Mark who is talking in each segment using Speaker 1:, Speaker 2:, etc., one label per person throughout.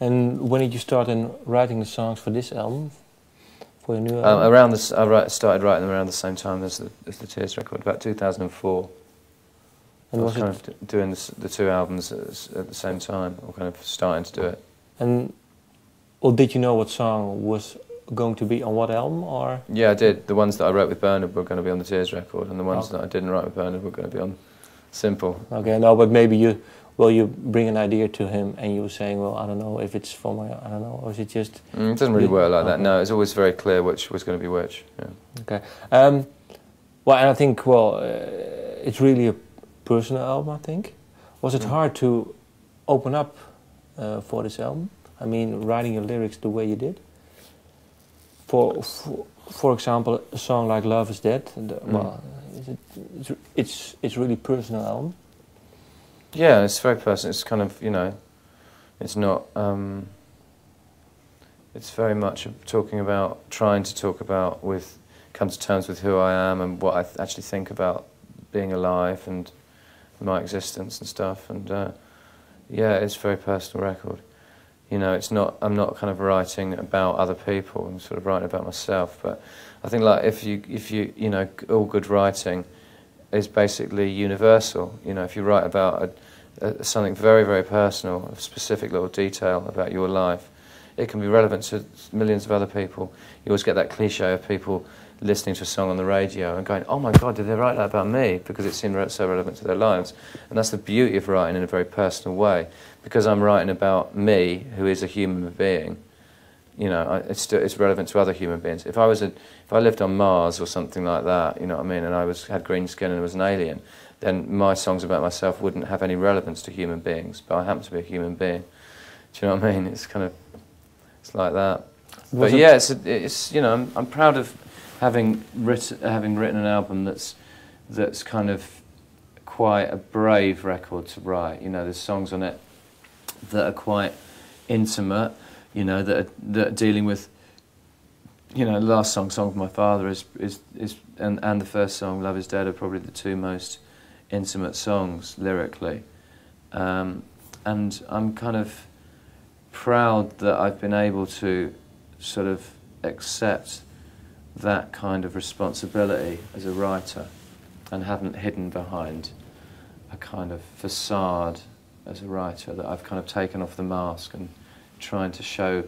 Speaker 1: And when did you start in writing the songs for this album? For your new album?
Speaker 2: Started writing around the same time as the Tears record, about 2004.
Speaker 1: And
Speaker 2: I was kind of doing the two albums at the same time, or kind of starting to do it.
Speaker 1: And, or did you know what song was going to be on what album, or?
Speaker 2: Yeah, I did. The ones that I wrote with Bernard were going to be on the Tears record, and the ones that I didn't write with Bernard were going to be on Simple.
Speaker 1: Okay, no, but maybe you bring an idea to him and you were saying, well, I don't know if it's for my, I don't know, or is it just...
Speaker 2: It doesn't really work like that, no. It's always very clear which was going to be which, yeah.
Speaker 1: Okay. Well, and I think, well, it's really a personal album, I think. Was it hard to open up for this album? I mean, writing your lyrics the way you did? For example, a song like Love Is Dead, well, it's really personal album.
Speaker 2: Yeah, it's very personal. It's kind of, you know, it's not, it's very much trying to talk about, come to terms with who I am and what I actually think about being alive and my existence and stuff. And yeah, it's a very personal record. You know, I'm not kind of writing about other people. I'm sort of writing about myself. But I think, like, if you know, all good writing is basically universal. You know, if you write about something very, very personal, a specific little detail about your life, it can be relevant to millions of other people. You always get that cliche of people listening to a song on the radio and going, oh my God, did they write that about me? Because it seemed so relevant to their lives. And that's the beauty of writing in a very personal way. Because I'm writing about me, who is a human being, you know, it's relevant to other human beings. If I lived on Mars or something like that, you know what I mean, and I had green skin and was an alien, then my songs about myself wouldn't have any relevance to human beings. But I happen to be a human being. Do you know what I mean? It's kind of, it's like that. But yeah, it's you know, I'm proud of having written an album that's kind of quite a brave record to write. You know, there's songs on it that are quite intimate, you know, that are dealing with, you know, the last Song of My Father and the first song, Love Is Dead, are probably the two most intimate songs lyrically. And I'm kind of proud that I've been able to sort of accept that kind of responsibility as a writer and haven't hidden behind a kind of facade as a writer, that I've kind of taken off the mask and trying to show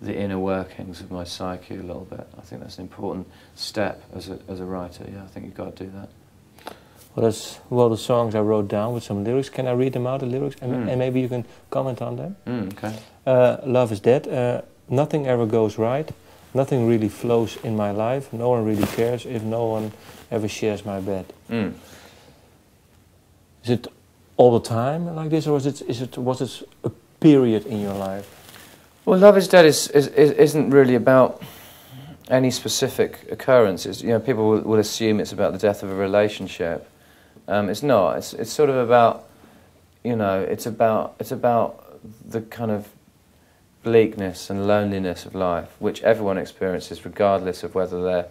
Speaker 2: the inner workings of my psyche a little bit. I think that's an important step as a writer. Yeah, I think you've got to do that.
Speaker 1: Well, the songs I wrote down with some lyrics. Can I read them out, the lyrics? And maybe you can comment on them?
Speaker 2: Okay.
Speaker 1: Love is dead. Nothing ever goes right. Nothing really flows in my life. No one really cares if no one ever shares my bed. Is it all the time like this, or was it a period in your life?
Speaker 2: Well, Love Is Dead isn't really about any specific occurrences. You know, people will assume it's about the death of a relationship. It's not. It's sort of about, you know, it's about the kind of bleakness and loneliness of life, which everyone experiences, regardless of whether they're,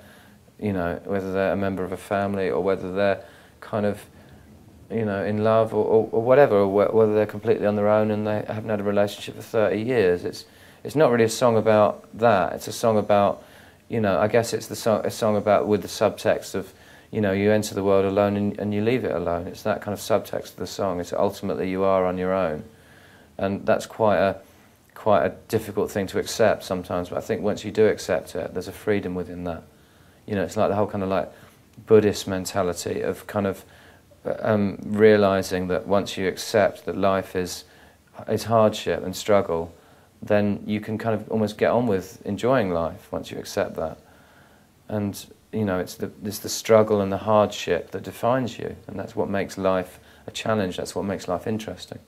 Speaker 2: you know, whether they're a member of a family or whether they're kind of, you know, in love or whatever, or whether they're completely on their own and they haven't had a relationship for 30 years. It's not really a song about that. It's a song about, you know, I guess it's a song about, with the subtext of, you know, you enter the world alone and you leave it alone. It's that kind of subtext of the song. It's ultimately you are on your own, and that's quite a difficult thing to accept sometimes. But I think once you do accept it, there's a freedom within that. You know, it's like the whole kind of like Buddhist mentality of kind of realizing that once you accept that life is hardship and struggle, then you can kind of almost get on with enjoying life once you accept that. And you know, it's the struggle and the hardship that defines you, and that's what makes life a challenge. That's what makes life interesting.